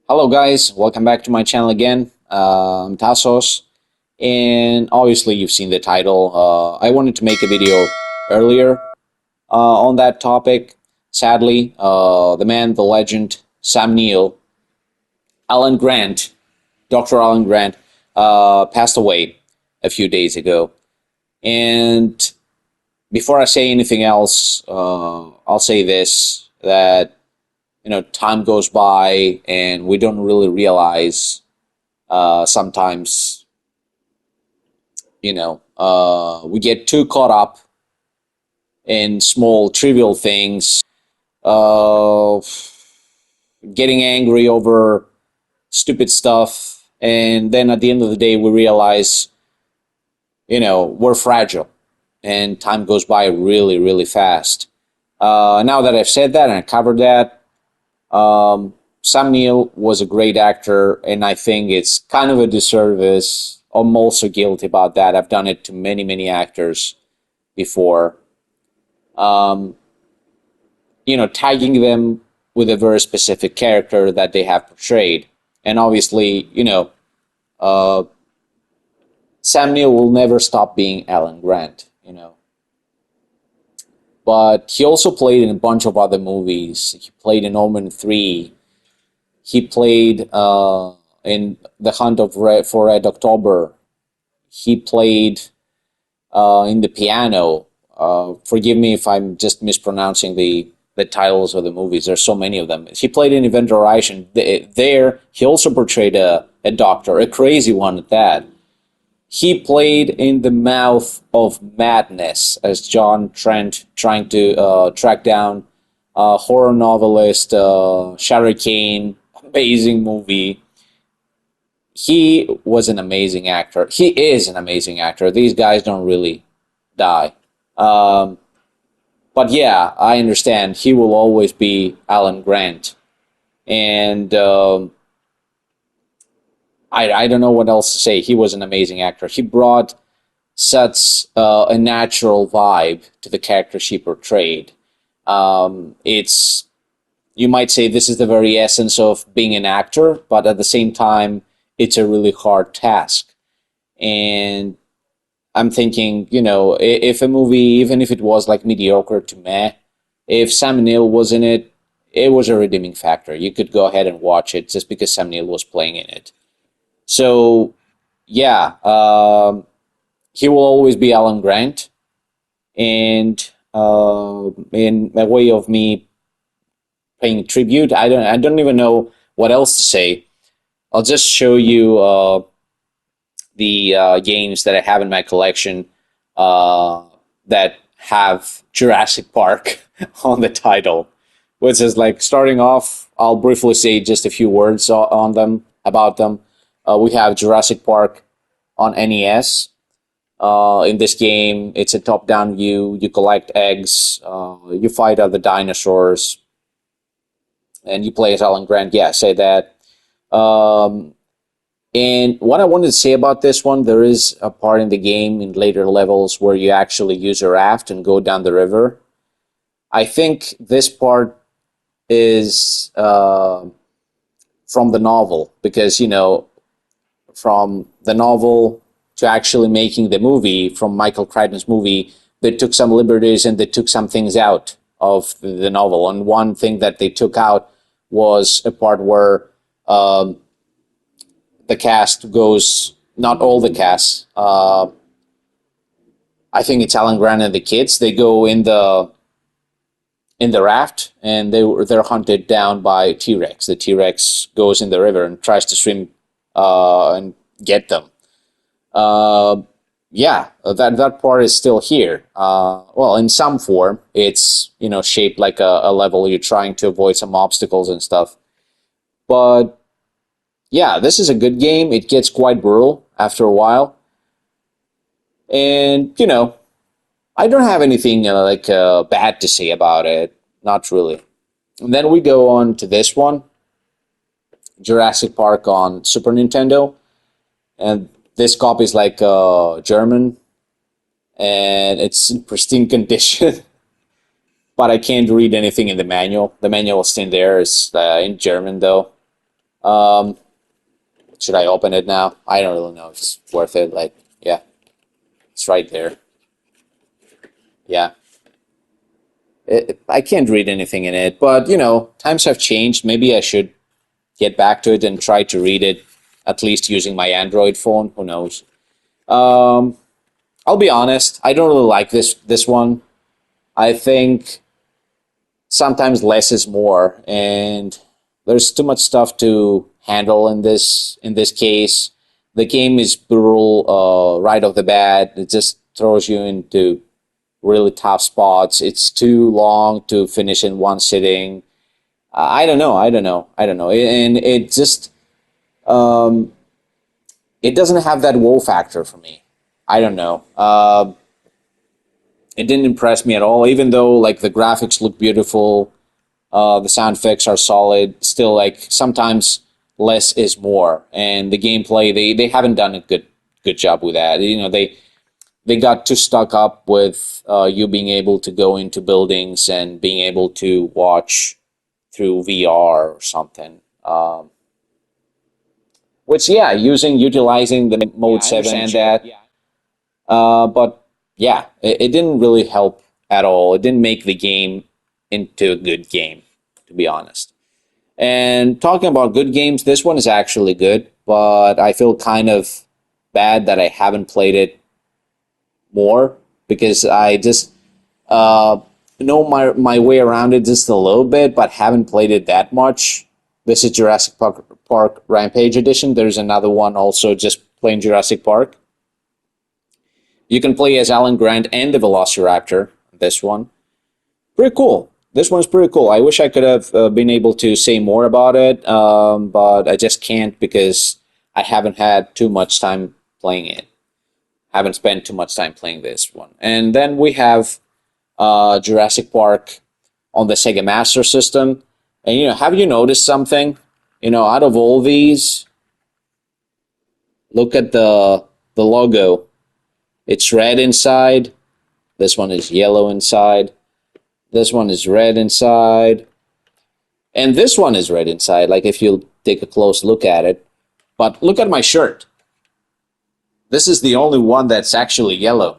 Hello guys, welcome back to my channel again. I'm Tasos, and obviously you've seen the title. I wanted to make a video earlier on that topic. Sadly, the man, the legend, Sam Neill, Alan Grant, Dr. Alan Grant, passed away a few days ago. And before I say anything else, I'll say this, that time goes by and we don't really realize sometimes we get too caught up in small trivial things, uh, getting angry over stupid stuff, and then at the end of the day we realize we're fragile and time goes by really really fast. Now that I've said that and I covered that, Sam Neill was a great actor, and I think it's kind of a disservice. I'm also guilty about that. I've done it to many, many actors before. Um, Tagging them with a very specific character that they have portrayed. And obviously, uh, Sam Neill will never stop being Alan Grant. But he also played in a bunch of other movies. He played in Omen 3. He played in The Hunt for Red October. He played in The Piano. Forgive me if I'm just mispronouncing the titles of the movies. There's so many of them. He played in Event Horizon. There, he also portrayed a doctor, a crazy one at that. He played in The Mouth of Madness as John Trent, trying to track down horror novelist Shari Kane. Amazing movie. He was an amazing actor. He is an amazing actor. These guys don't really die. Um, but yeah, I understand. He will always be Alan Grant. And I don't know what else to say. He was an amazing actor. He brought such a natural vibe to the character she portrayed. It's You might say this is the very essence of being an actor, but at the same time, it's a really hard task. And I'm thinking, if a movie, even if it was like mediocre to meh, if Sam Neill was in it, it was a redeeming factor. You could go ahead and watch it just because Sam Neill was playing in it. So, yeah, he will always be Alan Grant. And in a way of me paying tribute, I don't even know what else to say. I'll just show you the games that I have in my collection that have Jurassic Park on the title, which is like, starting off, I'll briefly say just a few words on them, about them. We have Jurassic Park on NES. In this game, it's a top-down view. You collect eggs, you fight other dinosaurs, and you play as Alan Grant. Yeah, say that. Um, and what I wanted to say about this one, there is a part in the game in later levels where you actually use a raft and go down the river. I think this part is from the novel, because, from the novel to actually making the movie, from Michael Crichton's movie, they took some liberties and they took some things out of the novel. And one thing that they took out was a part where the cast goes, not all the cast, I think it's Alan Grant and the kids, they go in the raft, and they're hunted down by T-Rex. The T-Rex goes in the river and tries to swim and get them. Uh, yeah, that part is still here. Well, in some form, it's shaped like a level. You're trying to avoid some obstacles and stuff. But yeah, this is a good game. It gets quite brutal after a while, and I don't have anything bad to say about it. Not really. And then we go on to this one, Jurassic Park on Super Nintendo, and this copy is like German, and it's in pristine condition. but I can't read anything in the manual. The manual is in there. It's in German though. Um, should I open it now? I don't really know if it's worth it. Like, yeah, it's right there. Yeah, I can't read anything in it, but times have changed. Maybe I should get back to it and try to read it, at least using my Android phone. Who knows? Um, I'll be honest. I don't really like this one. I think sometimes less is more, and there's too much stuff to handle in this case. The game is brutal right off the bat. It just throws you into really tough spots. It's too long to finish in one sitting. I don't know. I don't know. I don't know. And it just um, it doesn't have that wow factor for me. I don't know. It didn't impress me at all. Even though like the graphics look beautiful, the sound effects are solid. Still, like sometimes less is more, and the gameplay they haven't done a good job with that. They got too stuck up with you being able to go into buildings and being able to watch through VR or something. Which yeah, utilizing the mode I 7 understand that. that. But yeah, it didn't really help at all. It didn't make the game into a good game, to be honest. And talking about good games, this one is actually good, but I feel kind of bad that I haven't played it more because I just uh, know my way around it just a little bit, but haven't played it that much. This is Jurassic Park Rampage Edition. There's another one also just plain Jurassic Park. You can play as Alan Grant and the Velociraptor. This one, pretty cool. This one's pretty cool. I wish I could have been able to say more about it, but I just can't because I haven't had too much time playing it. Haven't spent too much time playing this one. And then we have Jurassic Park on the Sega Master System. And have you noticed something? Out of all these, look at the logo. It's red inside. This one is yellow inside. This one is red inside. And this one is red inside, like if you take a close look at it. But look at my shirt. This is the only one that's actually yellow.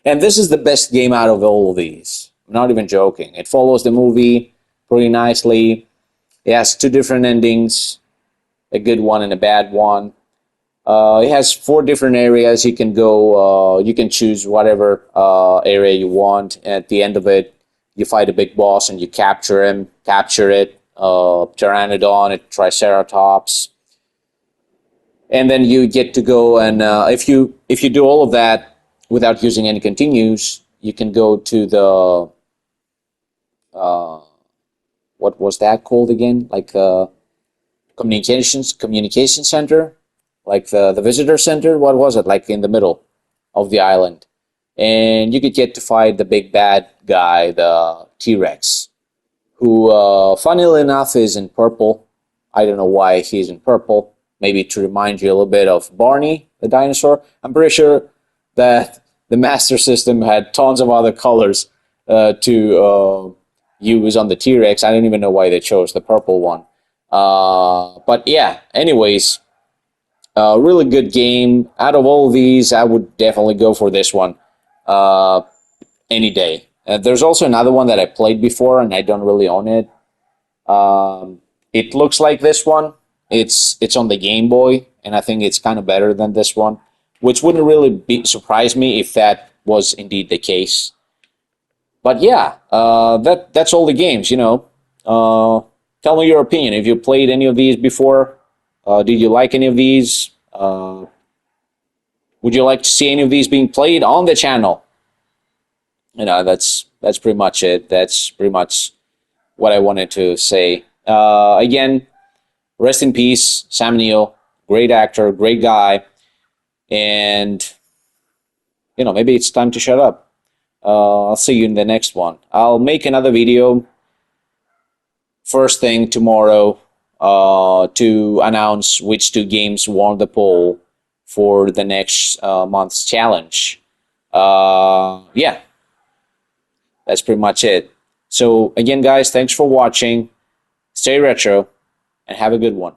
And this is the best game out of all of these. I'm not even joking. It follows the movie pretty nicely. It has two different endings, a good one and a bad one. It has four different areas. You can go. You can choose whatever area you want. At the end of it, you fight a big boss and you capture him. Capture it. Pteranodon, a Triceratops, and then you get to go and if you do all of that without using any continues, you can go to the uh, what was that called again? Like communication center, like the visitor center. What was it? Like in the middle of the island, and you could get to fight the big bad guy, the T-Rex, who, funnily enough, is in purple. I don't know why he's in purple. Maybe to remind you a little bit of Barney, the dinosaur. I'm pretty sure that the Master System had tons of other colors to use on the T-Rex. I don't even know why they chose the purple one. But yeah, anyways, really good game. Out of all of these, I would definitely go for this one uh, any day. There's also another one that I played before, and I don't really own it. It looks like this one. It's on the Game Boy, and I think it's kind of better than this one, which wouldn't really surprise me if that was indeed the case. But yeah, that's all the games. Tell me your opinion. Have you played any of these before? Did you like any of these? Would you like to see any of these being played on the channel? That's pretty much it. That's pretty much what I wanted to say. Again, rest in peace, Sam Neill. Great actor, great guy, and maybe it's time to shut up. I'll see you in the next one. I'll make another video first thing tomorrow to announce which two games won the poll for the next month's challenge. Yeah, That's pretty much it. So again, guys, thanks for watching. Stay retro and have a good one.